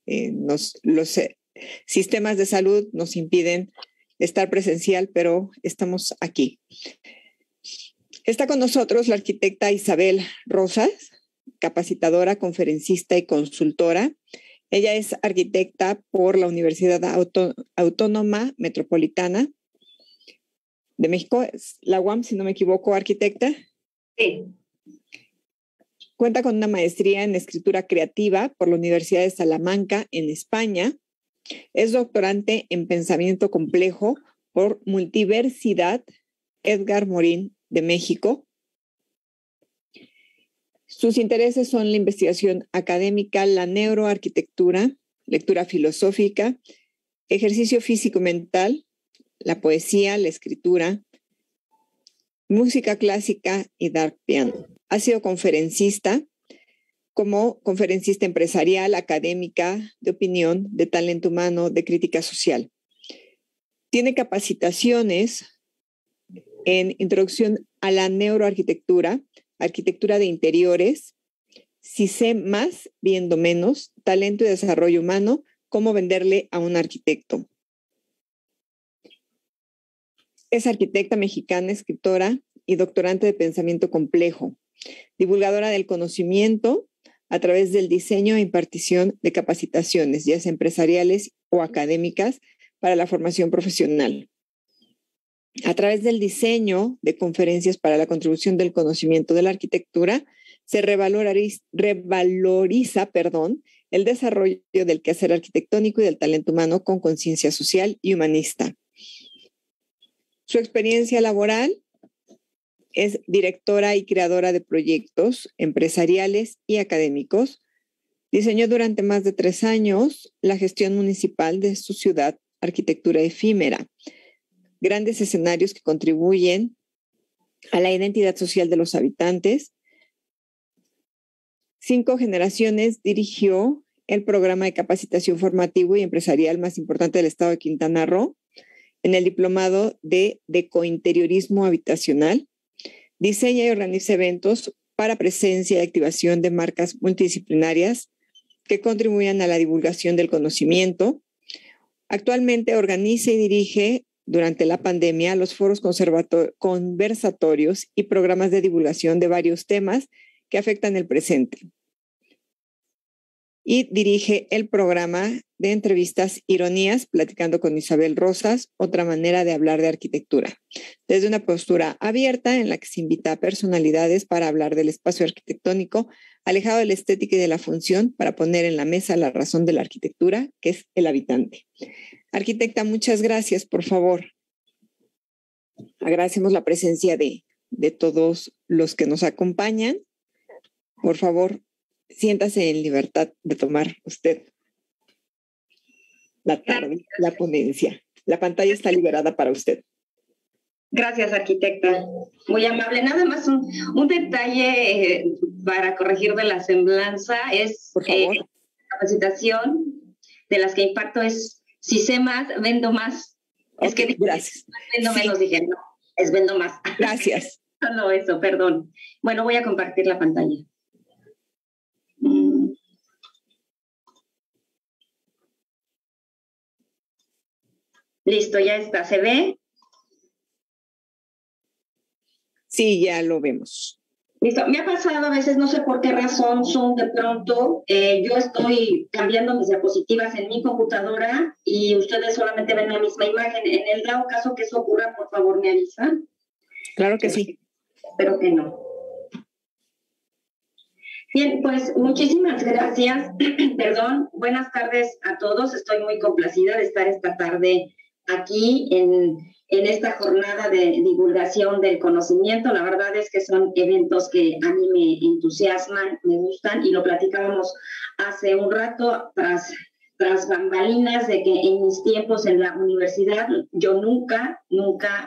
los sistemas de salud nos impiden estar presencial, pero estamos aquí. Está con nosotros la arquitecta Isabel Rosas, capacitadora, conferencista y consultora. Ella es arquitecta por la Universidad Autónoma Metropolitana de México, es la UAM, si no me equivoco, arquitecta. Sí. Cuenta con una maestría en escritura creativa por la Universidad de Salamanca, en España. Es doctorante en pensamiento complejo por Multiversidad Edgar Morin de México. Sus intereses son la investigación académica, la neuroarquitectura, lectura filosófica, ejercicio físico-mental, la poesía, la escritura, música clásica y dark piano. Ha sido conferencista, como conferencista empresarial, académica, de opinión, de talento humano, de crítica social. Tiene capacitaciones en introducción a la neuroarquitectura, arquitectura de interiores, si sé más, viendo menos, talento y desarrollo humano, cómo venderle a un arquitecto. Es arquitecta mexicana, escritora y doctorante de pensamiento complejo, divulgadora del conocimiento a través del diseño e impartición de capacitaciones, ya sea empresariales o académicas, para la formación profesional. A través del diseño de conferencias para la contribución del conocimiento de la arquitectura, se revaloriza el desarrollo del quehacer arquitectónico y del talento humano con conciencia social y humanista. Su experiencia laboral es directora y creadora de proyectos empresariales y académicos. Diseñó durante más de 3 años la gestión municipal de su ciudad, Arquitectura Efímera. Grandes escenarios que contribuyen a la identidad social de los habitantes. 5 generaciones dirigió el programa de capacitación formativo y empresarial más importante del estado de Quintana Roo, en el diplomado de ecointeriorismo habitacional. Diseña y organiza eventos para presencia y activación de marcas multidisciplinarias que contribuyan a la divulgación del conocimiento. Actualmente organiza y dirige durante la pandemia los foros conversatorios y programas de divulgación de varios temas que afectan el presente. Y dirige el programa de entrevistas Ironías, platicando con Isabel Rosas, otra manera de hablar de arquitectura, desde una postura abierta en la que se invita a personalidades para hablar del espacio arquitectónico, alejado de la estética y de la función, para poner en la mesa la razón de la arquitectura, que es el habitante. Arquitecta, muchas gracias, por favor. Agradecemos la presencia de todos los que nos acompañan. Por favor, siéntase en libertad de tomar usted la tarde, la ponencia. La pantalla está liberada para usted. Gracias, arquitecta. Muy amable. Nada más un detalle para corregir de la semblanza. Es por favor. Capacitación de las que impacto es si sé más, vendo más. Okay, es que gracias. Vendo menos, dije, no, es vendo más. Gracias. Solo eso, perdón. Bueno, voy a compartir la pantalla. Listo, ya está. ¿Se ve? Sí, ya lo vemos. Listo. Me ha pasado a veces, no sé por qué razón, Zoom de pronto, yo estoy cambiando mis diapositivas en mi computadora y ustedes solamente ven la misma imagen. En el dado caso que eso ocurra, por favor, me avisan. Claro que sí. Espero que no. Bien, pues muchísimas gracias. Perdón, buenas tardes a todos. Estoy muy complacida de estar esta tarde aquí en esta jornada de divulgación del conocimiento. La verdad es que son eventos que a mí me entusiasman, me gustan, y lo platicábamos hace un rato tras bambalinas de que en mis tiempos en la universidad yo nunca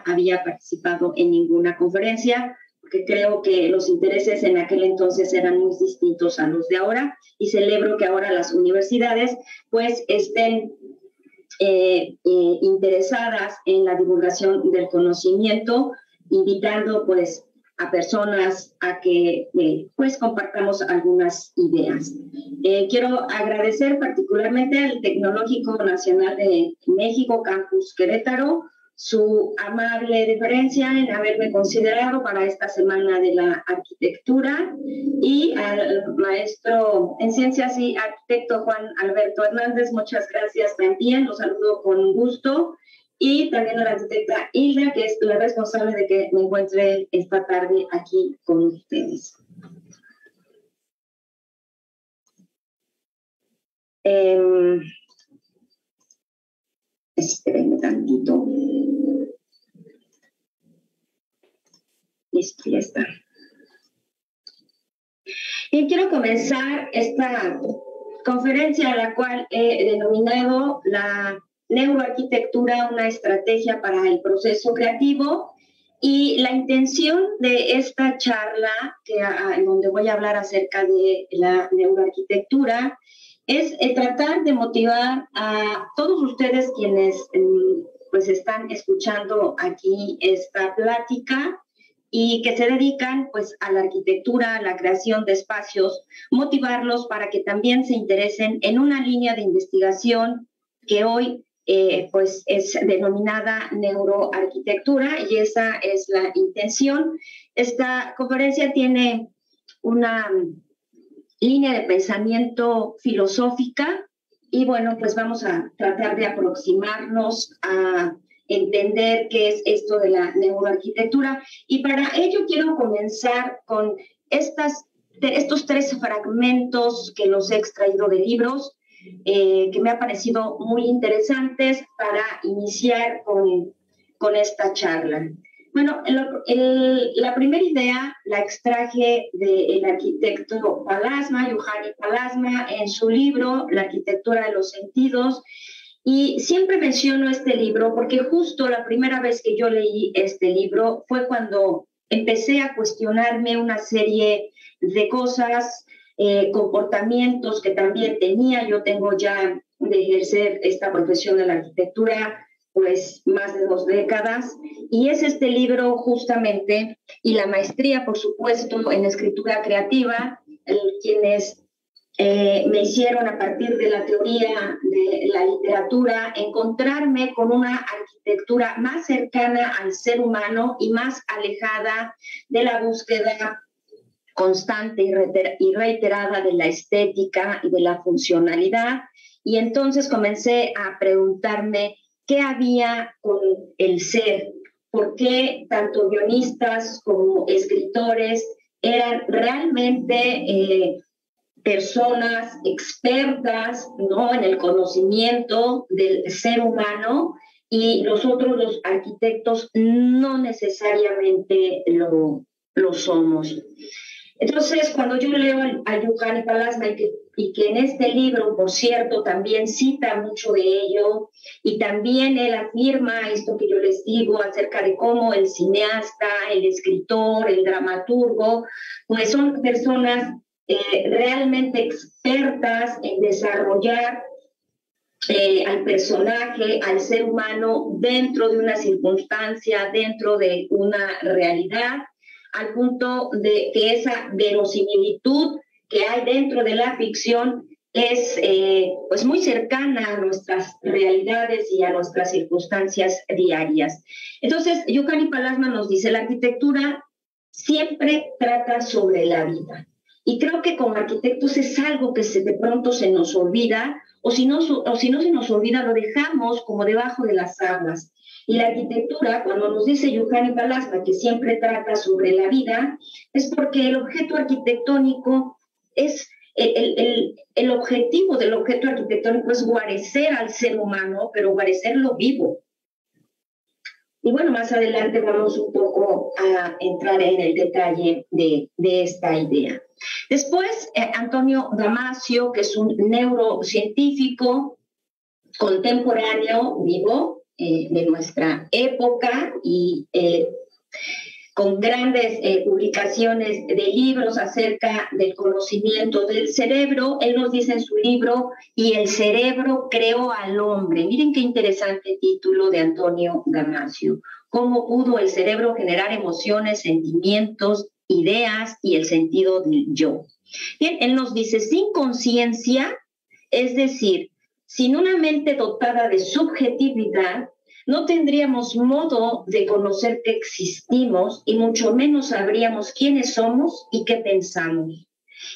había participado en ninguna conferencia, porque creo que los intereses en aquel entonces eran muy distintos a los de ahora, y celebro que ahora las universidades pues estén interesadas en la divulgación del conocimiento, invitando pues a personas a que pues compartamos algunas ideas. Quiero agradecer particularmente al Tecnológico Nacional de México, Campus Querétaro, su amable deferencia en haberme considerado para esta Semana de la Arquitectura, y al maestro en Ciencias y arquitecto Juan Alberto Hernández, muchas gracias también, los saludo con gusto, y también a la arquitecta Hilda, que es la responsable de que me encuentre esta tarde aquí con ustedes. Espérenme tantito. Listo, ya está. Y quiero comenzar esta conferencia, a la cual he denominado la neuroarquitectura, una estrategia para el proceso creativo. Y la intención de esta charla, donde voy a hablar acerca de la neuroarquitectura, es tratar de motivar a todos ustedes quienes pues están escuchando aquí esta plática y que se dedican pues a la arquitectura, a la creación de espacios, motivarlos para que también se interesen en una línea de investigación que hoy pues es denominada neuroarquitectura, y esa es la intención. Esta conferencia tiene una línea de pensamiento filosófica, y bueno, pues vamos a tratar de aproximarnos a entender qué es esto de la neuroarquitectura. Y para ello quiero comenzar con estos 3 fragmentos que los he extraído de libros, que me han parecido muy interesantes para iniciar con esta charla. Bueno, la primera idea la extraje del arquitecto Pallasmaa, Juhani Pallasmaa, en su libro La arquitectura de los sentidos. Y siempre menciono este libro porque justo la primera vez que yo leí este libro fue cuando empecé a cuestionarme una serie de cosas, comportamientos que también tenía. Yo tengo ya de ejercer esta profesión de la arquitectura pues más de 2 décadas, y es este libro justamente, y la maestría, por supuesto, en escritura creativa, quienes me hicieron, a partir de la teoría de la literatura, encontrarme con una arquitectura más cercana al ser humano y más alejada de la búsqueda constante y reiterada de la estética y de la funcionalidad. Y entonces comencé a preguntarme qué había con el ser, por qué tanto guionistas como escritores eran realmente personas expertas, ¿no?, en el conocimiento del ser humano, y nosotros los arquitectos no necesariamente lo somos. Entonces, cuando yo leo a Juhani Pallasmaa, y que en este libro, por cierto, también cita mucho de ello, y también él afirma esto que yo les digo acerca de cómo el cineasta, el escritor, el dramaturgo, pues son personas realmente expertas en desarrollar al personaje, al ser humano, dentro de una circunstancia, dentro de una realidad, al punto de que esa verosimilitud que hay dentro de la ficción es pues muy cercana a nuestras realidades y a nuestras circunstancias diarias. Entonces, Juhani Pallasmaa nos dice, la arquitectura siempre trata sobre la vida. Y creo que como arquitectos es algo que de pronto se nos olvida, o si no se nos olvida, lo dejamos como debajo de las aguas. Y la arquitectura, cuando nos dice Juhani Pallasmaa que siempre trata sobre la vida, es porque el objeto arquitectónico es, el objetivo del objeto arquitectónico es guarecer al ser humano, pero guarecerlo vivo. Y bueno, más adelante vamos un poco a entrar en el detalle de esta idea. Después, Antonio Damasio, que es un neurocientífico contemporáneo, vivo, de nuestra época, y con grandes publicaciones de libros acerca del conocimiento del cerebro. Él nos dice en su libro, y el cerebro creó al hombre. Miren qué interesante título de Antonio Damasio. cómo pudo el cerebro generar emociones, sentimientos, ideas y el sentido del yo. Bien, él nos dice, sin conciencia, es decir, sin una mente dotada de subjetividad, no tendríamos modo de conocer que existimos y mucho menos sabríamos quiénes somos y qué pensamos.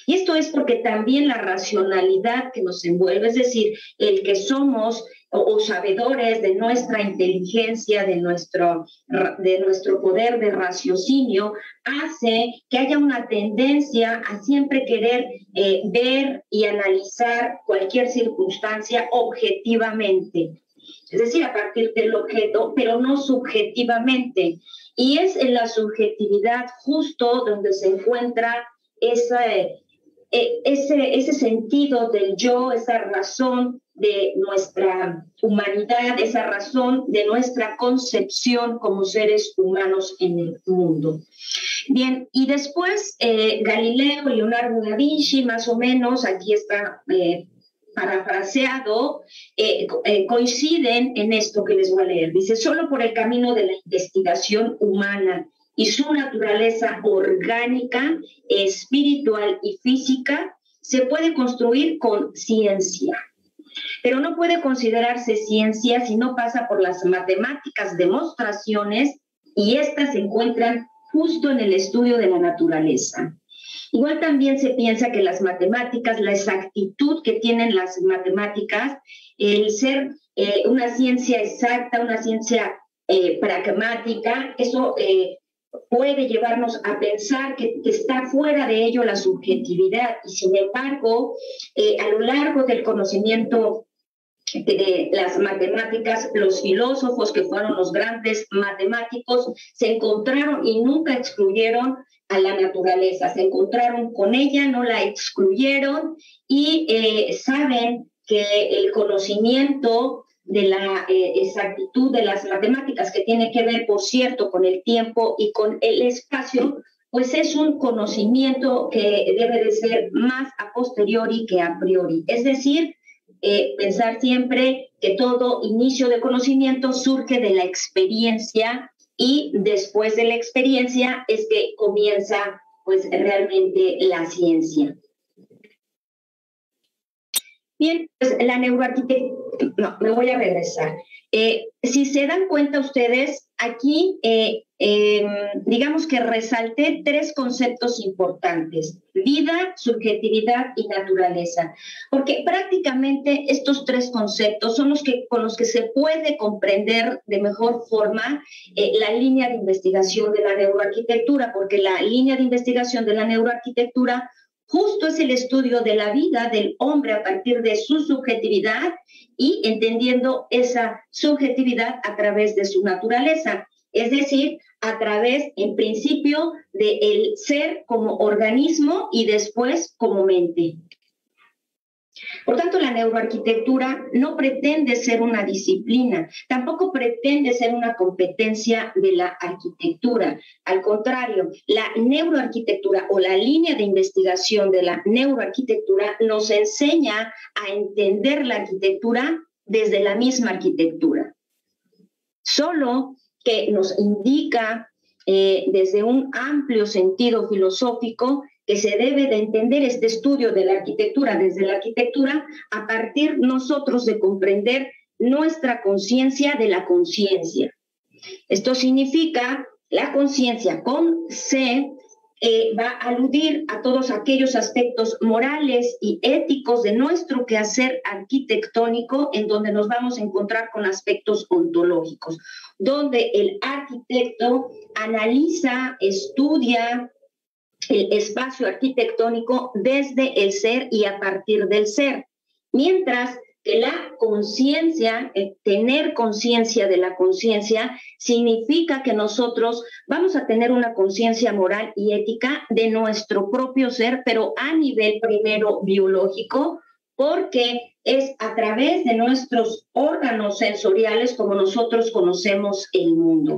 Y esto es porque también la racionalidad que nos envuelve, es decir, el que somos o sabedores de nuestra inteligencia, de nuestro poder de raciocinio, hace que haya una tendencia a siempre querer ver y analizar cualquier circunstancia objetivamente. Es decir, a partir del objeto, pero no subjetivamente. Y es en la subjetividad justo donde se encuentra ese sentido del yo, esa razón de nuestra humanidad, esa razón de nuestra concepción como seres humanos en el mundo. Bien, y después Galileo y Leonardo da Vinci, más o menos, aquí está parafraseado, coinciden en esto que les voy a leer. Dice, solo por el camino de la investigación humana y su naturaleza orgánica, espiritual y física, se puede construir con ciencia. Pero no puede considerarse ciencia si no pasa por las matemáticas demostraciones, y estas se encuentran justo en el estudio de la naturaleza. Igual también se piensa que las matemáticas, la exactitud que tienen las matemáticas, el ser una ciencia exacta, una ciencia pragmática, eso puede llevarnos a pensar que está fuera de ello la subjetividad. Y sin embargo, a lo largo del conocimiento de las matemáticas, los filósofos que fueron los grandes matemáticos se encontraron y nunca excluyeron a la naturaleza, se encontraron con ella, no la excluyeron y saben que el conocimiento de la exactitud de las matemáticas, que tiene que ver, por cierto, con el tiempo y con el espacio, pues es un conocimiento que debe de ser más a posteriori que a priori. Es decir, pensar siempre que todo inicio de conocimiento surge de la experiencia y después de la experiencia es que comienza pues realmente la ciencia. Bien, pues la neuroarquitectura, no, me voy a regresar. Si se dan cuenta ustedes, aquí digamos que resalté tres conceptos importantes: vida, subjetividad y naturaleza, porque prácticamente estos tres conceptos son con los que se puede comprender de mejor forma la línea de investigación de la neuroarquitectura, porque la línea de investigación de la neuroarquitectura justo es el estudio de la vida del hombre a partir de su subjetividad y entendiendo esa subjetividad a través de su naturaleza, es decir, a través, en principio, del ser como organismo y después como mente. Por tanto, la neuroarquitectura no pretende ser una disciplina, tampoco pretende ser una competencia de la arquitectura. Al contrario, la neuroarquitectura o la línea de investigación de la neuroarquitectura nos enseña a entender la arquitectura desde la misma arquitectura. Solo que nos indica desde un amplio sentido filosófico que se debe de entender este estudio de la arquitectura desde la arquitectura a partir nosotros de comprender nuestra conciencia de la conciencia. Esto significa la conciencia con C va a aludir a todos aquellos aspectos morales y éticos de nuestro quehacer arquitectónico, en donde nos vamos a encontrar con aspectos ontológicos, donde el arquitecto analiza, estudia el espacio arquitectónico desde el ser y a partir del ser, mientras que la conciencia, tener conciencia de la conciencia, significa que nosotros vamos a tener una conciencia moral y ética de nuestro propio ser, pero a nivel primero biológico, porque es a través de nuestros órganos sensoriales como nosotros conocemos el mundo.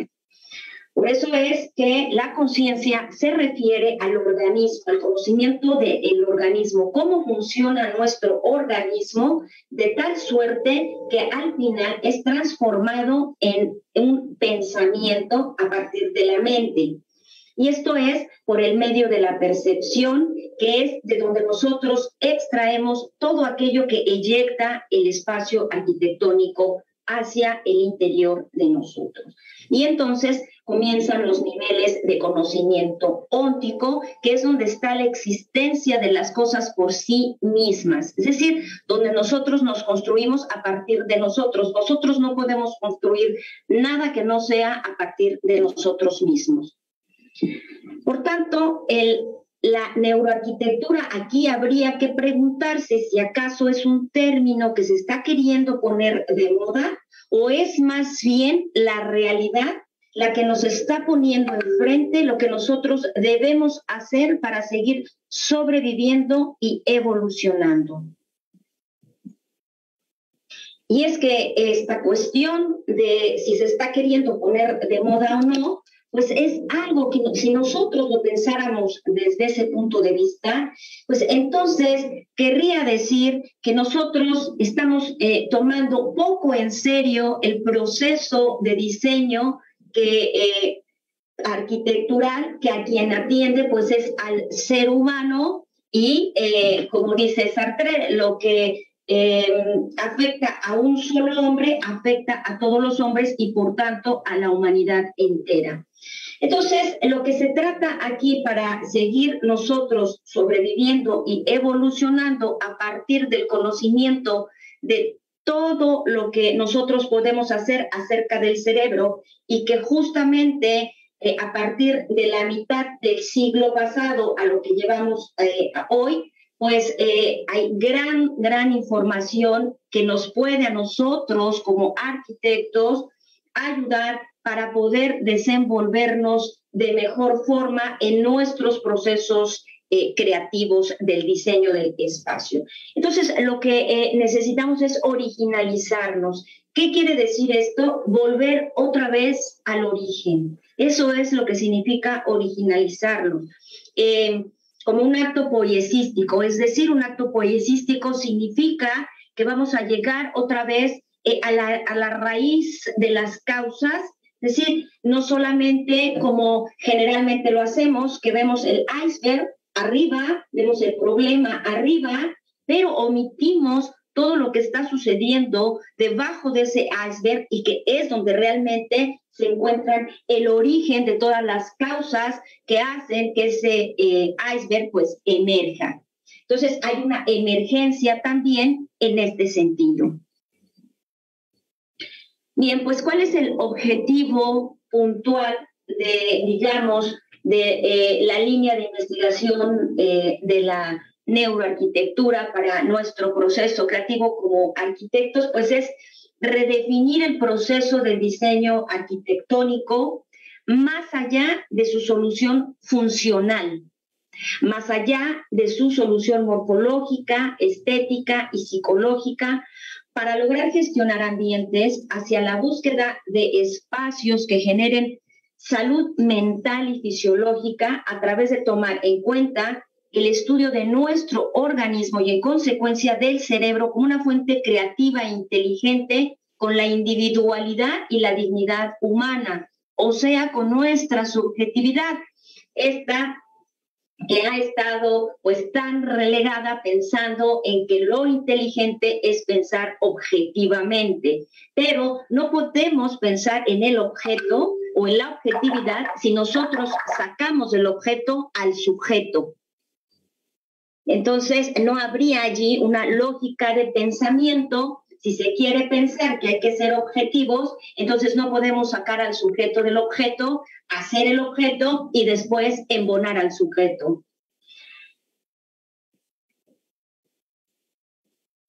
Por eso es que la conciencia se refiere al organismo, al conocimiento del organismo, cómo funciona nuestro organismo, de tal suerte que al final es transformado en un pensamiento a partir de la mente. Y esto es por el medio de la percepción, que es de donde nosotros extraemos todo aquello que eyecta el espacio arquitectónico hacia el interior de nosotros. Y entonces comienzan los niveles de conocimiento óntico, que es donde está la existencia de las cosas por sí mismas, es decir, donde nosotros nos construimos a partir de nosotros. Nosotros no podemos construir nada que no sea a partir de nosotros mismos. Por tanto, la neuroarquitectura, aquí habría que preguntarse si acaso es un término que se está queriendo poner de moda o es más bien la realidad la que nos está poniendo enfrente lo que nosotros debemos hacer para seguir sobreviviendo y evolucionando. Y es que esta cuestión de si se está queriendo poner de moda o no, pues es algo que si nosotros lo pensáramos desde ese punto de vista, pues entonces querría decir que nosotros estamos tomando poco en serio el proceso de diseño arquitectural que a quien atiende pues es al ser humano y como dice Sartre, lo que afecta a un solo hombre afecta a todos los hombres y por tanto a la humanidad entera. Entonces, lo que se trata aquí para seguir nosotros sobreviviendo y evolucionando a partir del conocimiento de todo lo que nosotros podemos hacer acerca del cerebro y que justamente a partir de la mitad del siglo pasado a lo que llevamos hoy, pues hay gran información que nos puede a nosotros como arquitectos ayudar para poder desenvolvernos de mejor forma en nuestros procesos creativos del diseño del espacio. Entonces, lo que necesitamos es originalizarnos. ¿Qué quiere decir esto? Volver otra vez al origen. Eso es lo que significa originalizarnos. Como un acto poiesístico, es decir, un acto poiesístico significa que vamos a llegar otra vez a la raíz de las causas, es decir, no solamente como generalmente lo hacemos, que vemos el iceberg arriba, vemos el problema arriba, pero omitimos todo lo que está sucediendo debajo de ese iceberg y que es donde realmente se encuentran el origen de todas las causas que hacen que ese iceberg pues emerja. Entonces hay una emergencia también en este sentido. Bien, pues ¿cuál es el objetivo puntual de la línea de investigación de la neuroarquitectura para nuestro proceso creativo como arquitectos? Pues es redefinir el proceso de diseño arquitectónico más allá de su solución funcional, más allá de su solución morfológica, estética y psicológica, para lograr gestionar ambientes hacia la búsqueda de espacios que generen salud mental y fisiológica a través de tomar en cuenta el estudio de nuestro organismo y en consecuencia del cerebro como una fuente creativa e inteligente con la individualidad y la dignidad humana, o sea, con nuestra subjetividad. Esta que ha estado pues tan relegada pensando en que lo inteligente es pensar objetivamente, pero no podemos pensar en el objeto o en la objetividad si nosotros sacamos del objeto al sujeto. Entonces no habría allí una lógica de pensamiento. Si se quiere pensar que hay que ser objetivos, entonces no podemos sacar al sujeto del objeto, hacer el objeto y después embonar al sujeto.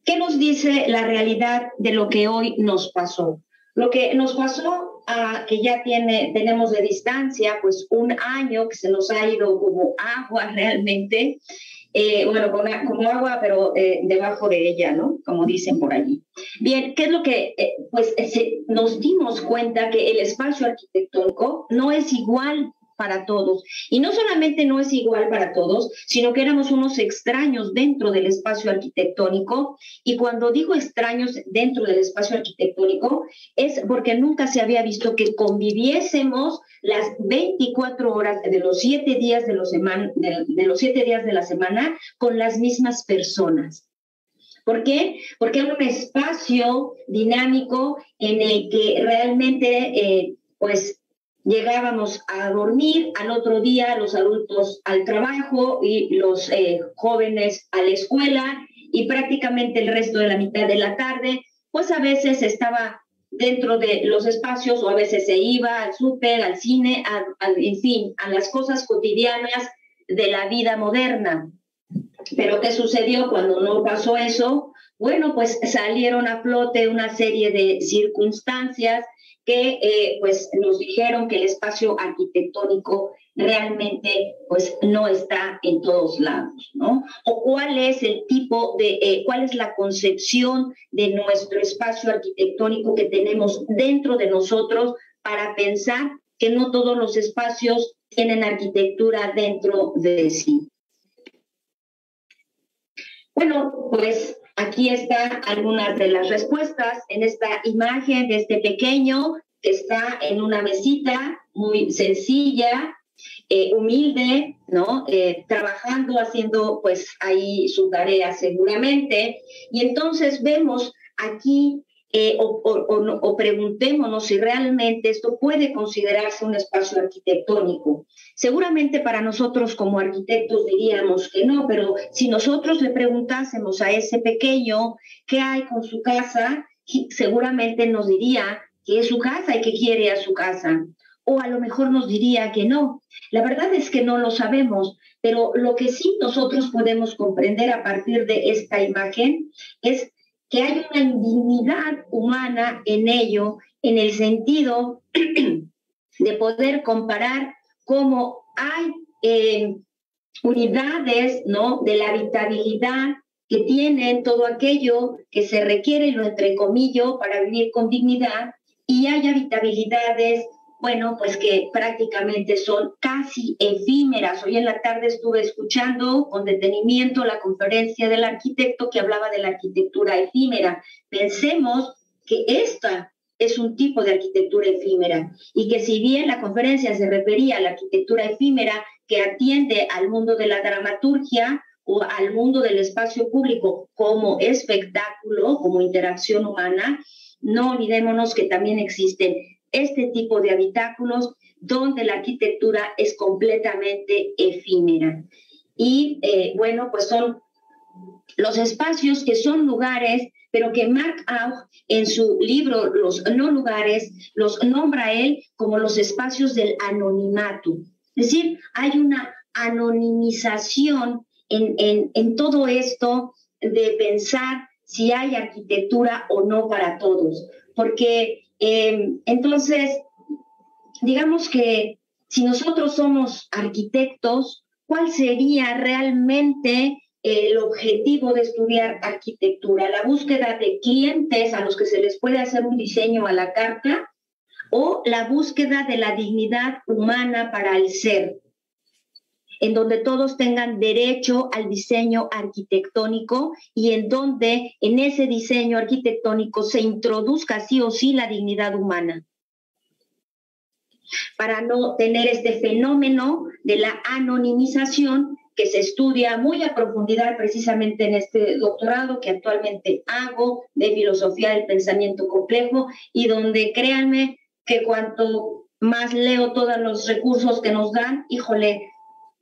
¿Qué nos dice la realidad de lo que hoy nos pasó? Lo que nos pasó, que ya tenemos de distancia, pues un año que se nos ha ido como agua realmente, bueno, como agua, pero debajo de ella, ¿no? Como dicen por allí. Bien, ¿qué es lo que, nos dimos cuenta que el espacio arquitectónico no es igual para todos? Y no solamente no es igual para todos, sino que éramos unos extraños dentro del espacio arquitectónico. Y cuando digo extraños dentro del espacio arquitectónico, es porque nunca se había visto que conviviésemos las 24 horas de los 7 días de los 7 días de la semana con las mismas personas. ¿Por qué? Porque era un espacio dinámico en el que realmente, pues, llegábamos a dormir, al otro día los adultos al trabajo y los jóvenes a la escuela, y prácticamente el resto de la mitad de la tarde, pues a veces estaba dentro de los espacios, o a veces se iba al súper, al cine, en fin, a las cosas cotidianas de la vida moderna. Pero ¿qué sucedió cuando no pasó eso? Bueno, pues salieron a flote una serie de circunstancias que pues nos dijeron que el espacio arquitectónico realmente pues no está en todos lados, ¿no? O cuál es el tipo de, cuál es la concepción de nuestro espacio arquitectónico que tenemos dentro de nosotros para pensar que no todos los espacios tienen arquitectura dentro de sí. Bueno, pues aquí están algunas de las respuestas en esta imagen de este pequeño que está en una mesita muy sencilla, humilde, ¿no? Trabajando, haciendo pues ahí su tarea seguramente. Y entonces vemos aquí o preguntémonos si realmente esto puede considerarse un espacio arquitectónico. Seguramente para nosotros como arquitectos diríamos que no, pero si nosotros le preguntásemos a ese pequeño qué hay con su casa, seguramente nos diría que es su casa y que quiere a su casa. O a lo mejor nos diría que no. La verdad es que no lo sabemos, pero lo que sí nosotros podemos comprender a partir de esta imagen es que hay una indignidad humana en ello, en el sentido de poder comparar cómo hay unidades, ¿no?, de la habitabilidad que tienen todo aquello que se requiere, lo entrecomillo, para vivir con dignidad, y hay habitabilidades, bueno, pues que prácticamente son casi efímeras. Hoy en la tarde estuve escuchando con detenimiento la conferencia del arquitecto que hablaba de la arquitectura efímera. Pensemos que esta es un tipo de arquitectura efímera, y que si bien la conferencia se refería a la arquitectura efímera que atiende al mundo de la dramaturgia o al mundo del espacio público como espectáculo, como interacción humana, no olvidémonos que también existen este tipo de habitáculos donde la arquitectura es completamente efímera. Y bueno, pues son los espacios que son lugares, pero que Mark Augh en su libro Los no lugares los nombra él como los espacios del anonimato. Es decir, hay una anonimización en todo esto de pensar si hay arquitectura o no para todos. Porque entonces, digamos que si nosotros somos arquitectos, ¿cuál sería realmente el objetivo de estudiar arquitectura? ¿La búsqueda de clientes a los que se les puede hacer un diseño a la carta, o la búsqueda de la dignidad humana para el ser, en donde todos tengan derecho al diseño arquitectónico y en donde en ese diseño arquitectónico se introduzca sí o sí la dignidad humana, para no tener este fenómeno de la anonimización que se estudia muy a profundidad precisamente en este doctorado que actualmente hago de filosofía del pensamiento complejo, y donde créanme que cuanto más leo todos los recursos que nos dan, híjole,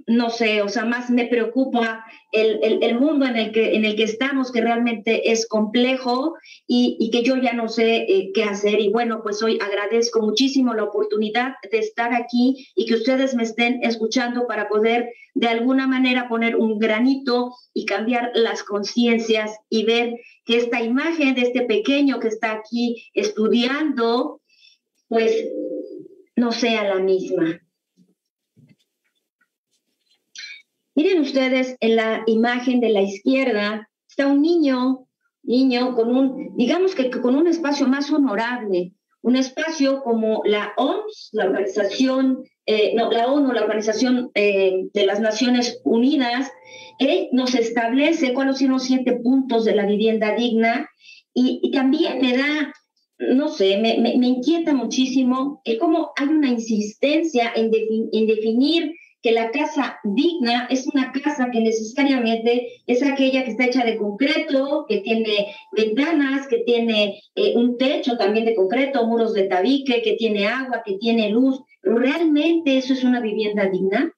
no sé, o sea, más me preocupa el mundo en el que estamos, que realmente es complejo y que yo ya no sé qué hacer. Y bueno, pues hoy agradezco muchísimo la oportunidad de estar aquí y que ustedes me estén escuchando para poder de alguna manera poner un granito y cambiar las conciencias y ver que esta imagen de este pequeño que está aquí estudiando, pues no sea la misma. Miren ustedes, en la imagen de la izquierda está un niño con un, digamos que con un espacio más honorable, un espacio como la OMS, la Organización, la ONU, la Organización de las Naciones Unidas, nos establece cuáles son los 7 puntos de la vivienda digna y también me da, no sé, me inquieta muchísimo cómo hay una insistencia en definir que la casa digna es una casa que necesariamente es aquella que está hecha de concreto, que tiene ventanas, que tiene un techo también de concreto, muros de tabique, que tiene agua, que tiene luz. ¿Pero realmente eso es una vivienda digna?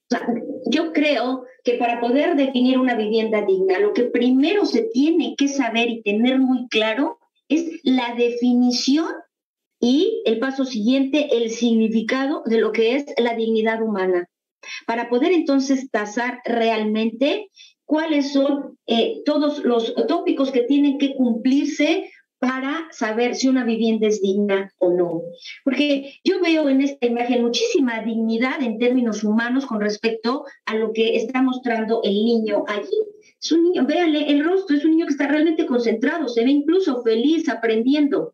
O sea, yo creo que para poder definir una vivienda digna, lo que primero se tiene que saber y tener muy claro es la definición y el paso siguiente, el significado de lo que es la dignidad humana, para poder entonces tasar realmente cuáles son todos los tópicos que tienen que cumplirse para saber si una vivienda es digna o no. Porque yo veo en esta imagen muchísima dignidad en términos humanos con respecto a lo que está mostrando el niño allí. Es un niño, véanle el rostro, es un niño que está realmente concentrado, se ve incluso feliz aprendiendo.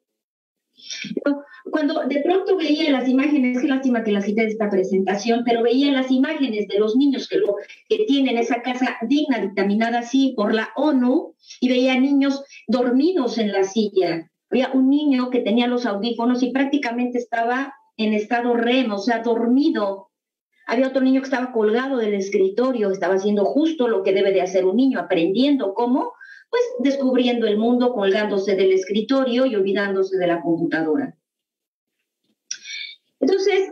Cuando de pronto veía las imágenes, qué lástima que las quité de esta presentación, pero veía las imágenes de los niños que tienen esa casa digna, dictaminada así por la ONU, y veía niños dormidos en la silla. Había un niño que tenía los audífonos y prácticamente estaba en estado REM, o sea, dormido. Había otro niño que estaba colgado del escritorio, estaba haciendo justo lo que debe de hacer un niño, aprendiendo cómo, pues descubriendo el mundo, colgándose del escritorio y olvidándose de la computadora. Entonces,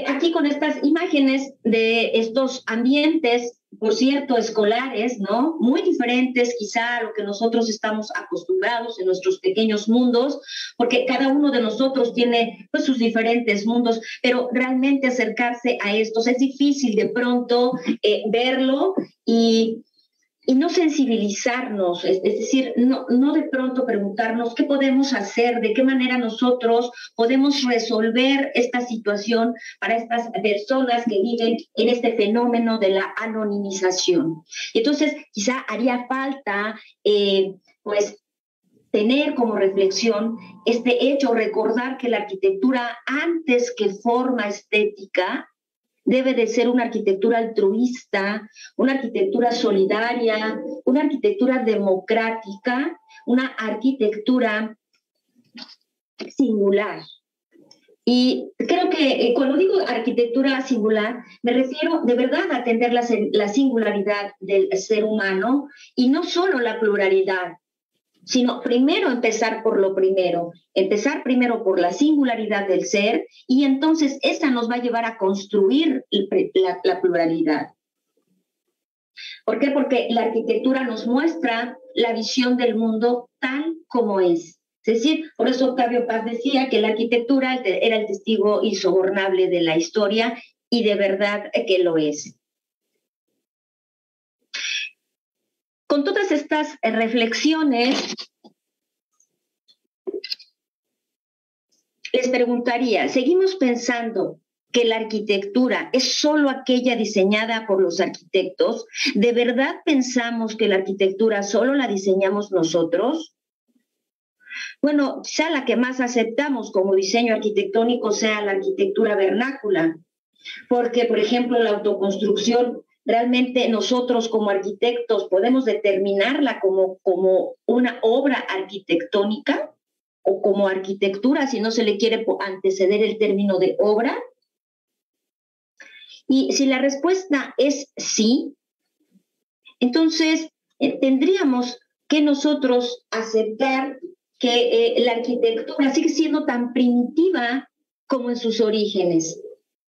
aquí con estas imágenes de estos ambientes, por cierto, escolares, ¿no? Muy diferentes quizá a lo que nosotros estamos acostumbrados en nuestros pequeños mundos, porque cada uno de nosotros tiene pues sus diferentes mundos, pero realmente acercarse a estos es difícil de pronto verlo y no sensibilizarnos, es decir, no de pronto preguntarnos qué podemos hacer, de qué manera nosotros podemos resolver esta situación para estas personas que viven en este fenómeno de la anonimización. Y entonces, quizá haría falta, pues, tener como reflexión este hecho, recordar que la arquitectura, antes que forma estética, debe de ser una arquitectura altruista, una arquitectura solidaria, una arquitectura democrática, una arquitectura singular. Y creo que cuando digo arquitectura singular, me refiero de verdad a atender la singularidad del ser humano y no solo la pluralidad, sino primero empezar por lo primero, empezar primero por la singularidad del ser y entonces esa nos va a llevar a construir la pluralidad. ¿Por qué? Porque la arquitectura nos muestra la visión del mundo tal como es. Es decir, por eso Octavio Paz decía que la arquitectura era el testigo insobornable de la historia y de verdad que lo es. Con todas estas reflexiones, les preguntaría, ¿seguimos pensando que la arquitectura es solo aquella diseñada por los arquitectos? ¿De verdad pensamos que la arquitectura solo la diseñamos nosotros? Bueno, quizá la que más aceptamos como diseño arquitectónico sea la arquitectura vernácula, porque, por ejemplo, la autoconstrucción, realmente nosotros como arquitectos podemos determinarla como una obra arquitectónica o como arquitectura, si no se le quiere anteceder el término de obra. Y si la respuesta es sí, entonces tendríamos que nosotros aceptar que la arquitectura sigue siendo tan primitiva como en sus orígenes.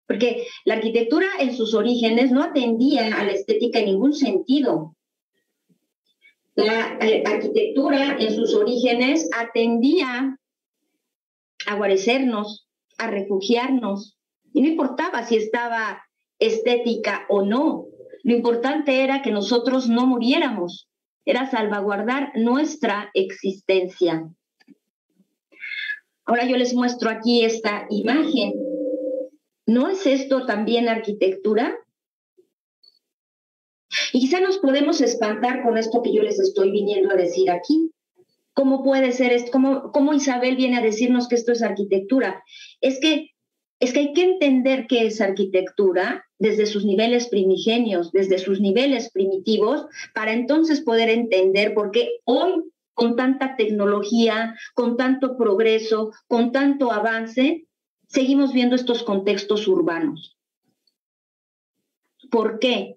Porque la arquitectura en sus orígenes no atendía a la estética en ningún sentido. La arquitectura en sus orígenes atendía a guarecernos, a refugiarnos. Y no importaba si estaba estética o no. Lo importante era que nosotros no muriéramos. Era salvaguardar nuestra existencia. Ahora yo les muestro aquí esta imagen. ¿No es esto también arquitectura? Y quizá nos podemos espantar con esto que yo les estoy viniendo a decir aquí. ¿Cómo puede ser esto? ¿Cómo Isabel viene a decirnos que esto es arquitectura? Es que hay que entender qué es arquitectura desde sus niveles primigenios, desde sus niveles primitivos, para entonces poder entender por qué hoy, con tanta tecnología, con tanto progreso, con tanto avance, seguimos viendo estos contextos urbanos. ¿Por qué?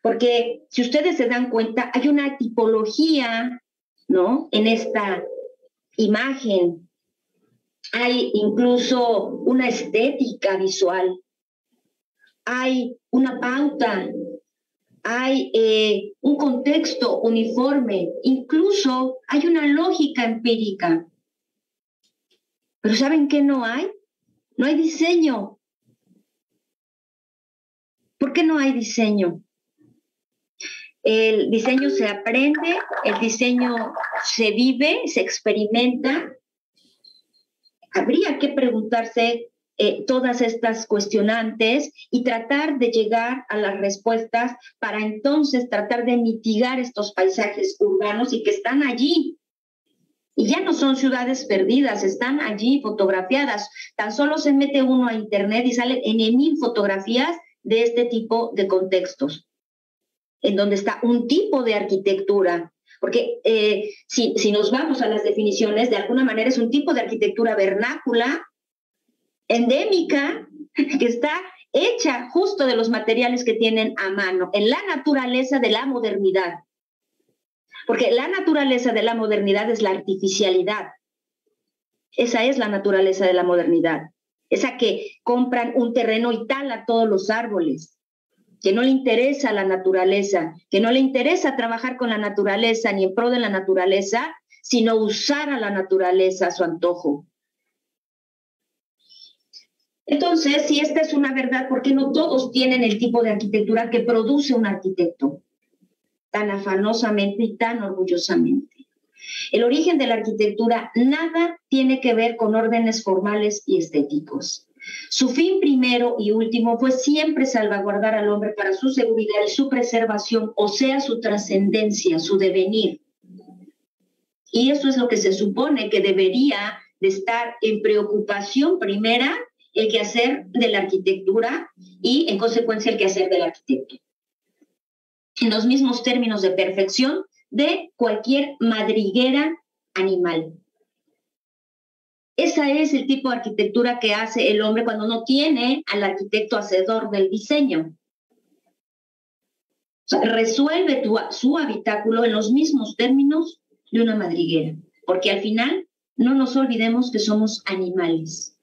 Porque si ustedes se dan cuenta, hay una tipología, ¿no?, en esta imagen. Hay incluso una estética visual, hay una pauta, hay un contexto uniforme, incluso hay una lógica empírica. Pero ¿saben qué no hay? No hay diseño. ¿Por qué no hay diseño? El diseño se aprende, el diseño se vive, se experimenta. Habría que preguntarse todas estas cuestionantes y tratar de llegar a las respuestas para entonces tratar de mitigar estos paisajes urbanos y que están allí. Y ya no son ciudades perdidas, están allí fotografiadas. Tan solo se mete uno a internet y salen en 1000 fotografías de este tipo de contextos, en donde está un tipo de arquitectura. Porque si nos vamos a las definiciones, de alguna manera es un tipo de arquitectura vernácula, endémica, que está hecha justo de los materiales que tienen a mano, en la naturaleza de la modernidad. Porque la naturaleza de la modernidad es la artificialidad. Esa es la naturaleza de la modernidad. Esa que compran un terreno y talan todos los árboles, que no le interesa la naturaleza, que no le interesa trabajar con la naturaleza ni en pro de la naturaleza, sino usar a la naturaleza a su antojo. Entonces, si esta es una verdad, ¿por qué no todos tienen el tipo de arquitectura que produce un arquitecto tan afanosamente y tan orgullosamente? El origen de la arquitectura nada tiene que ver con órdenes formales y estéticos. Su fin primero y último fue siempre salvaguardar al hombre para su seguridad y su preservación, o sea, su trascendencia, su devenir. Y eso es lo que se supone que debería de estar en preocupación primera, el quehacer de la arquitectura y, en consecuencia, el quehacer del arquitecto. En los mismos términos de perfección de cualquier madriguera animal. Ese es el tipo de arquitectura que hace el hombre cuando no tiene al arquitecto hacedor del diseño. O sea, resuelve su habitáculo en los mismos términos de una madriguera, porque al final no nos olvidemos que somos animales.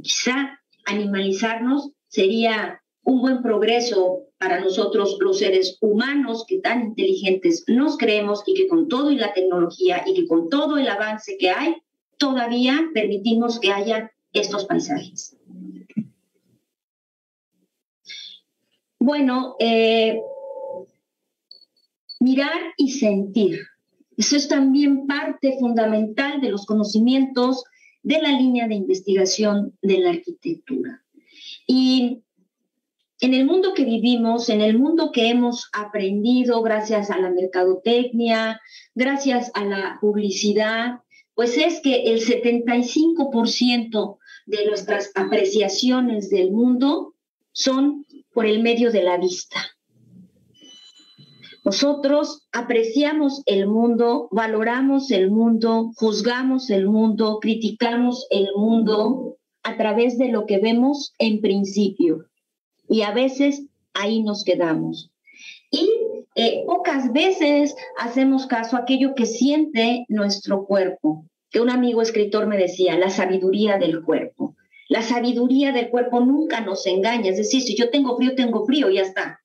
Quizá animalizarnos sería un buen progreso para nosotros los seres humanos que tan inteligentes nos creemos y que con todo y la tecnología y que con todo el avance que hay, todavía permitimos que haya estos paisajes. Bueno, mirar y sentir. Eso es también parte fundamental de los conocimientos de la línea de investigación de la arquitectura. Y en el mundo que vivimos, en el mundo que hemos aprendido gracias a la mercadotecnia, gracias a la publicidad, pues es que el 75% de nuestras apreciaciones del mundo son por el medio de la vista. Nosotros apreciamos el mundo, valoramos el mundo, juzgamos el mundo, criticamos el mundo a través de lo que vemos en principio. Y a veces ahí nos quedamos. Y pocas veces hacemos caso a aquello que siente nuestro cuerpo. Que un amigo escritor me decía, la sabiduría del cuerpo. La sabiduría del cuerpo nunca nos engaña. Es decir, si yo tengo frío, ya está.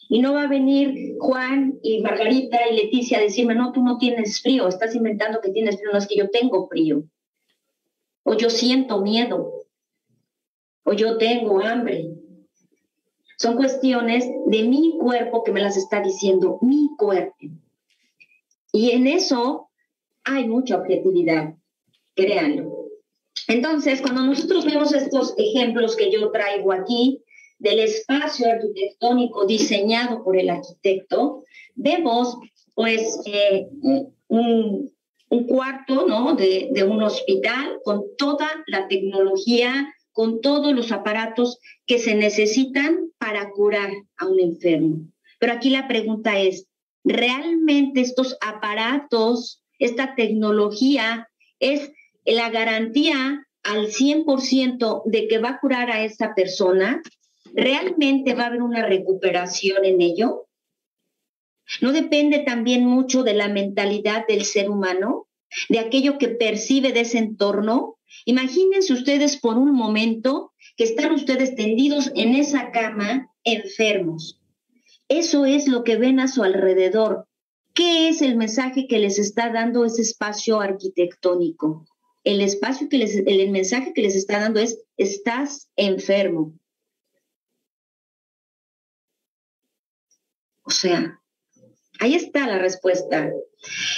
Y no va a venir Juan y Margarita y Leticia a decirme, no, tú no tienes frío, estás inventando que tienes frío. No, es que yo tengo frío. O yo siento miedo. O yo tengo hambre. Son cuestiones de mi cuerpo que me las está diciendo mi cuerpo. Y en eso hay mucha objetividad, créanlo. Entonces, cuando nosotros vemos estos ejemplos que yo traigo aquí del espacio arquitectónico diseñado por el arquitecto, vemos pues un cuarto, ¿no?, de un hospital con toda la tecnología, con todos los aparatos que se necesitan para curar a un enfermo. Pero aquí la pregunta es, ¿realmente estos aparatos, esta tecnología es la garantía al 100% de que va a curar a esta persona? ¿Realmente va a haber una recuperación en ello? ¿No depende también mucho de la mentalidad del ser humano, de aquello que percibe de ese entorno? Imagínense ustedes por un momento que están ustedes tendidos en esa cama enfermos. Eso es lo que ven a su alrededor. ¿Qué es el mensaje que les está dando ese espacio arquitectónico? El mensaje que les está dando es: estás enfermo. O sea, ahí está la respuesta.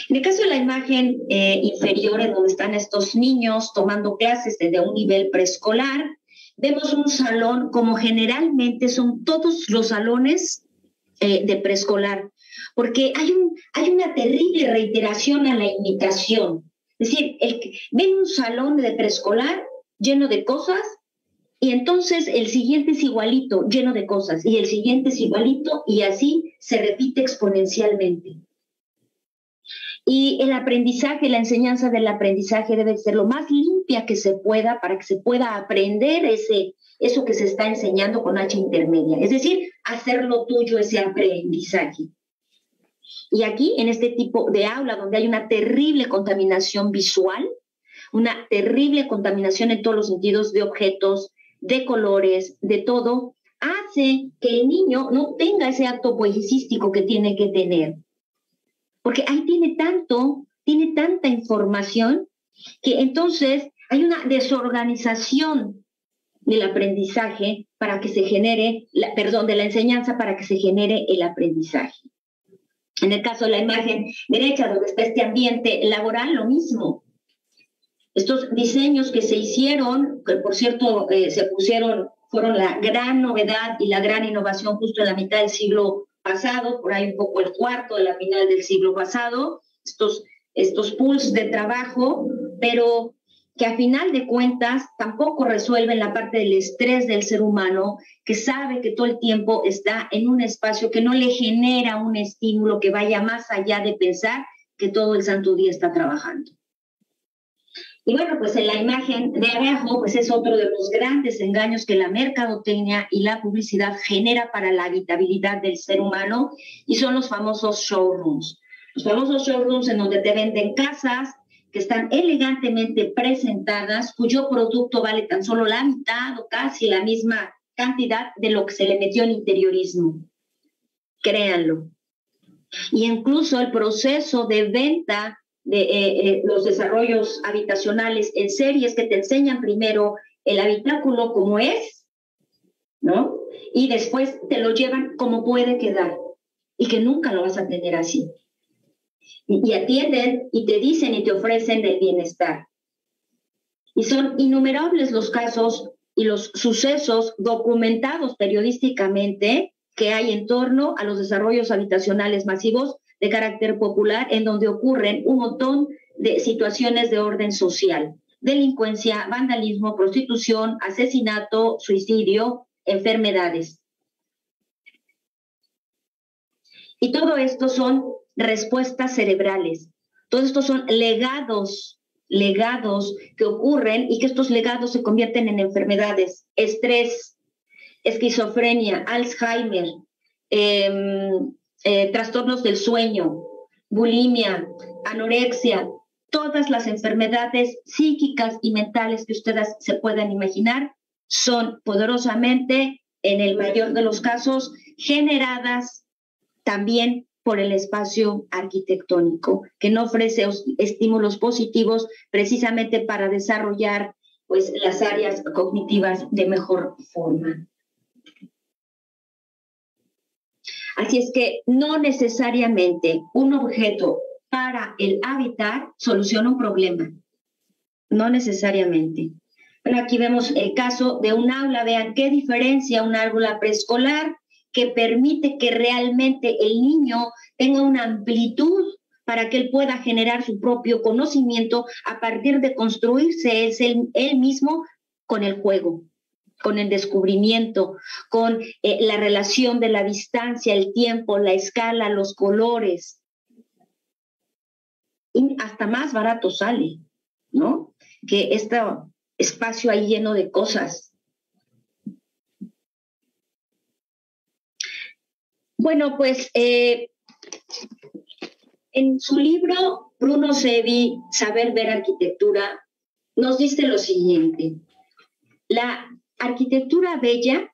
En el caso de la imagen inferior, en donde están estos niños tomando clases desde un nivel preescolar, vemos un salón como generalmente son todos los salones de preescolar, porque hay una terrible reiteración a la imitación. Es decir, ven un salón de preescolar lleno de cosas, y entonces el siguiente es igualito, lleno de cosas, y el siguiente es igualito, y así se repite exponencialmente. Y el aprendizaje, la enseñanza del aprendizaje debe ser lo más limpia que se pueda para que se pueda aprender eso que se está enseñando con H intermedia. Es decir, hacerlo tuyo ese aprendizaje. Y aquí, en este tipo de aula donde hay una terrible contaminación visual, una terrible contaminación en todos los sentidos de objetos, de colores, de todo, hace que el niño no tenga ese acto poesístico que tiene que tener. Porque ahí tiene tanta información que entonces hay una desorganización del aprendizaje para que se genere, de la enseñanza para que se genere el aprendizaje. En el caso de la imagen derecha, donde está este ambiente laboral, lo mismo. Estos diseños que se hicieron, que por cierto fueron la gran novedad y la gran innovación justo en la mitad del siglo pasado, por ahí un poco el cuarto de la final del siglo pasado, estos pools de trabajo, pero que a final de cuentas tampoco resuelven la parte del estrés del ser humano, que sabe que todo el tiempo está en un espacio que no le genera un estímulo que vaya más allá de pensar que todo el santo día está trabajando. Y bueno, pues en la imagen de abajo, pues es otro de los grandes engaños que la mercadotecnia y la publicidad genera para la habitabilidad del ser humano, y son los famosos showrooms. Los famosos showrooms en donde te venden casas que están elegantemente presentadas, cuyo producto vale tan solo la mitad o casi la misma cantidad de lo que se le metió en interiorismo. Créanlo. Y incluso el proceso de venta de los desarrollos habitacionales en series, que te enseñan primero el habitáculo como es, ¿no? Y después te lo llevan como puede quedar, y que nunca lo vas a tener así. Y atienden y te dicen y te ofrecen el bienestar. Y son innumerables los casos y los sucesos documentados periodísticamente que hay en torno a los desarrollos habitacionales masivos de carácter popular, en donde ocurren un montón de situaciones de orden social: delincuencia, vandalismo, prostitución, asesinato, suicidio, enfermedades. Y todo esto son respuestas cerebrales. Todo esto son legados que ocurren, y que estos legados se convierten en enfermedades: estrés, esquizofrenia, Alzheimer, trastornos del sueño, bulimia, anorexia, todas las enfermedades psíquicas y mentales que ustedes se puedan imaginar son poderosamente, en el mayor de los casos, generadas también por el espacio arquitectónico, que no ofrece estímulos positivos precisamente para desarrollar pues las áreas cognitivas de mejor forma. Así es que no necesariamente un objeto para el habitar soluciona un problema. No necesariamente. Bueno, aquí vemos el caso de un aula. Vean qué diferencia un aula preescolar que permite que realmente el niño tenga una amplitud para que él pueda generar su propio conocimiento a partir de construirse él mismo con el juego, con el descubrimiento, con la relación de la distancia, el tiempo, la escala, los colores. Y hasta más barato sale, ¿no? Que este espacio ahí lleno de cosas. Bueno, pues en su libro, Bruno Sevi, Saber Ver Arquitectura, nos dice lo siguiente: la arquitectura bella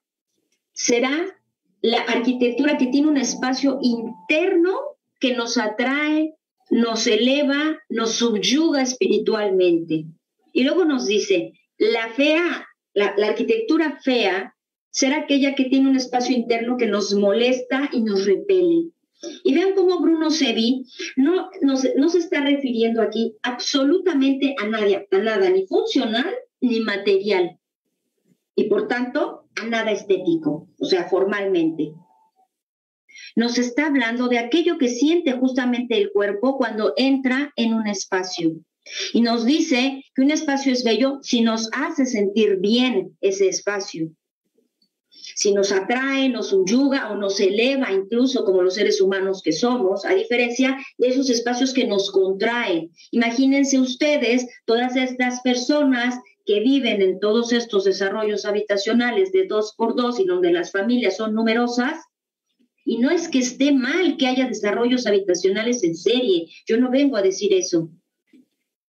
será la arquitectura que tiene un espacio interno que nos atrae, nos eleva, nos subyuga espiritualmente. Y luego nos dice, la arquitectura fea será aquella que tiene un espacio interno que nos molesta y nos repele. Y vean cómo Bruno Sevi no se está refiriendo aquí absolutamente a nada, ni funcional ni material. Y por tanto, a nada estético, o sea, formalmente. Nos está hablando de aquello que siente justamente el cuerpo cuando entra en un espacio. Y nos dice que un espacio es bello si nos hace sentir bien ese espacio. Si nos atrae, nos subyuga o nos eleva, incluso como los seres humanos que somos, a diferencia de esos espacios que nos contraen. Imagínense ustedes todas estas personas que viven en todos estos desarrollos habitacionales de 2x2 y donde las familias son numerosas. Y no es que esté mal que haya desarrollos habitacionales en serie, yo no vengo a decir eso.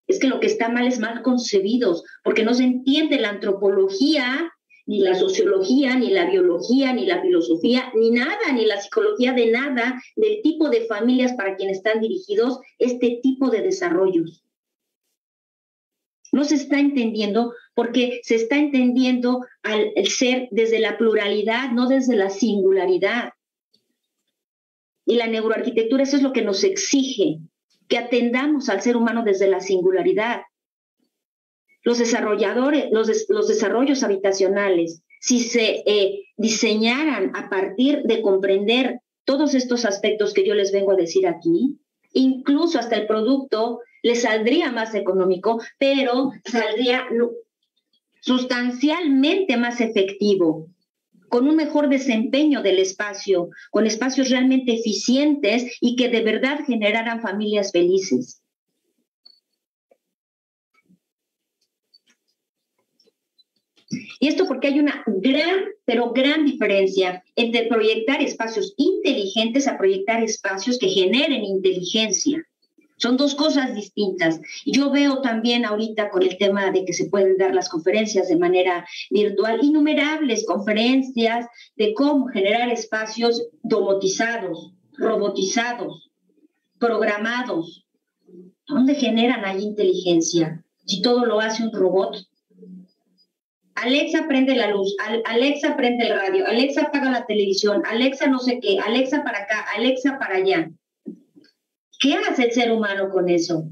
Es que lo que está mal es mal concebidos, porque no se entiende la antropología, ni la sociología, ni la biología, ni la filosofía, ni nada, ni la psicología de nada, del tipo de familias para quienes están dirigidos este tipo de desarrollos. No se está entendiendo porque se está entendiendo al ser desde la pluralidad, no desde la singularidad. Y la neuroarquitectura, eso es lo que nos exige, que atendamos al ser humano desde la singularidad. Los desarrollos habitacionales, si se diseñaran a partir de comprender todos estos aspectos que yo les vengo a decir aquí, incluso hasta el producto les saldría más económico, pero saldría sustancialmente más efectivo, con un mejor desempeño del espacio, con espacios realmente eficientes y que de verdad generaran familias felices. Y esto porque hay una gran diferencia entre proyectar espacios inteligentes a proyectar espacios que generen inteligencia. Son dos cosas distintas. Yo veo también ahorita con el tema de que se pueden dar las conferencias de manera virtual, innumerables conferencias de cómo generar espacios domotizados, robotizados, programados. ¿Dónde generan ahí inteligencia? Si todo lo hace un robot. Alexa, prende la luz, Alexa, prende el radio, Alexa, apaga la televisión, Alexa, no sé qué, Alexa para acá, Alexa para allá. ¿Qué hace el ser humano con eso?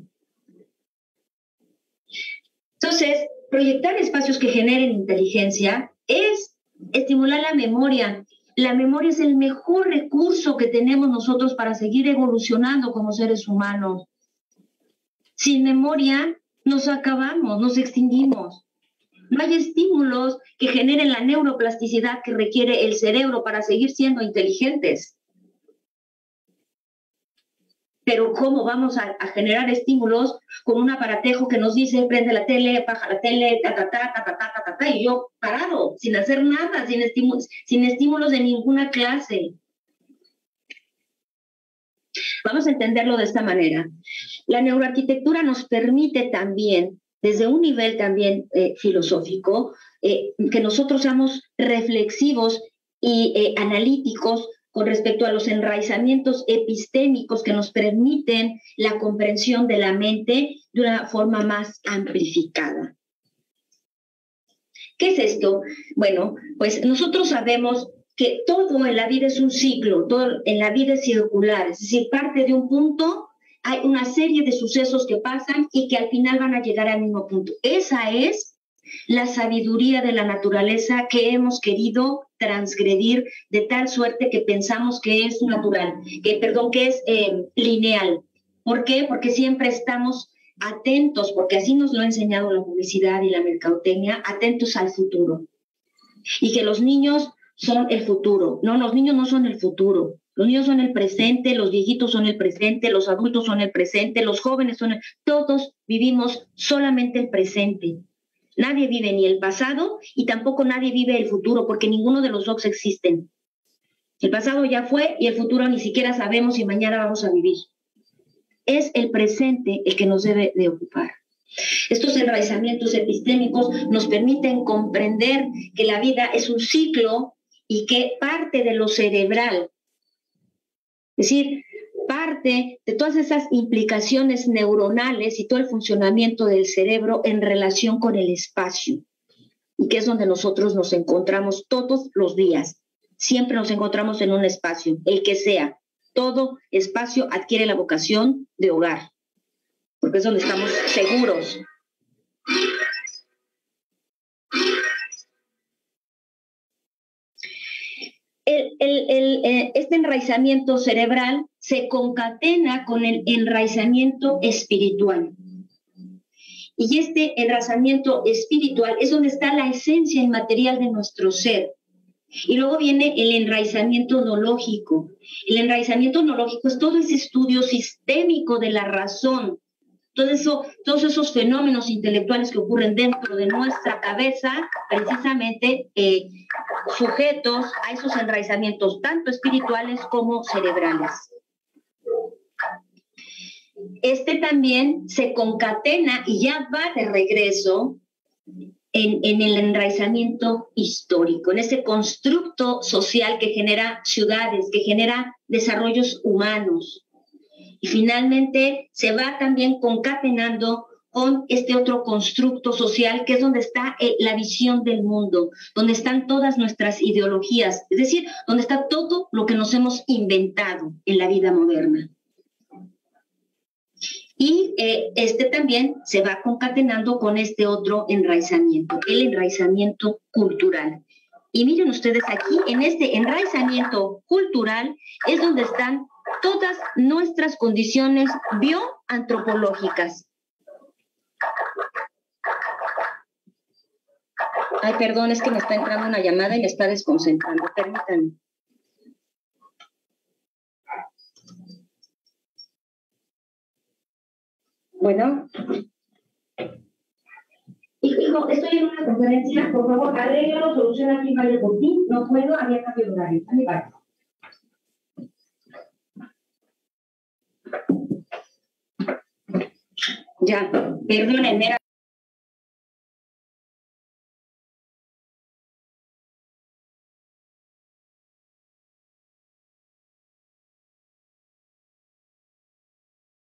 Entonces, proyectar espacios que generen inteligencia es estimular la memoria. La memoria es el mejor recurso que tenemos nosotros para seguir evolucionando como seres humanos. Sin memoria nos acabamos, nos extinguimos. No hay estímulos que generen la neuroplasticidad que requiere el cerebro para seguir siendo inteligentes. Pero ¿cómo vamos a generar estímulos con un aparatejo que nos dice prende la tele, baja la tele, y yo parado, sin hacer nada, sin estímulos de ninguna clase? Vamos a entenderlo de esta manera. La neuroarquitectura nos permite también, desde un nivel también filosófico, que nosotros seamos reflexivos y analíticos con respecto a los enraizamientos epistémicos que nos permiten la comprensión de la mente de una forma más amplificada. ¿Qué es esto? Bueno, pues nosotros sabemos que todo en la vida es un ciclo, todo en la vida es circular, es decir, parte de un punto hay una serie de sucesos que pasan y que al final van a llegar al mismo punto. Esa es la sabiduría de la naturaleza que hemos querido transgredir de tal suerte que pensamos que es natural, que es lineal. ¿Por qué? Porque siempre estamos atentos, porque así nos lo ha enseñado la publicidad y la mercadotecnia, atentos al futuro. Y que los niños son el futuro. No, los niños no son el futuro. Los niños son el presente, los viejitos son el presente, los adultos son el presente, los jóvenes son el... Todos vivimos solamente el presente. Nadie vive ni el pasado y tampoco nadie vive el futuro, porque ninguno de los dos existen. El pasado ya fue y el futuro ni siquiera sabemos si mañana vamos a vivir. Es el presente el que nos debe de ocupar. Estos enraizamientos epistémicos nos permiten comprender que la vida es un ciclo y que parte de lo cerebral, es decir, parte de todas esas implicaciones neuronales y todo el funcionamiento del cerebro en relación con el espacio, y que es donde nosotros nos encontramos todos los días. Siempre nos encontramos en un espacio, el que sea. Todo espacio adquiere la vocación de hogar, porque es donde estamos seguros. Este enraizamiento cerebral se concatena con el enraizamiento espiritual. Y este enraizamiento espiritual es donde está la esencia inmaterial de nuestro ser. Y luego viene el enraizamiento noológico. El enraizamiento noológico es todo ese estudio sistémico de la razón, todos esos fenómenos intelectuales que ocurren dentro de nuestra cabeza, precisamente sujetos a esos enraizamientos tanto espirituales como cerebrales. Este también se concatena y ya va de regreso en el enraizamiento histórico, en ese constructo social que genera ciudades, que genera desarrollos humanos. Y finalmente se va también concatenando con este otro constructo social que es donde está la visión del mundo, donde están todas nuestras ideologías, es decir, donde está todo lo que nos hemos inventado en la vida moderna. Y este también se va concatenando con este otro enraizamiento, el enraizamiento cultural. Y miren ustedes aquí, en este enraizamiento cultural es donde están todas nuestras condiciones bioantropológicas. Ay, perdón, es que me está entrando una llamada y me está desconcentrando. Permítanme. Bueno. Hijo, estoy en una conferencia, por favor, arréglalo, soluciona aquí, vaya por ti. No puedo, había cambio de horario. Ahí va. Ya, perdónenme.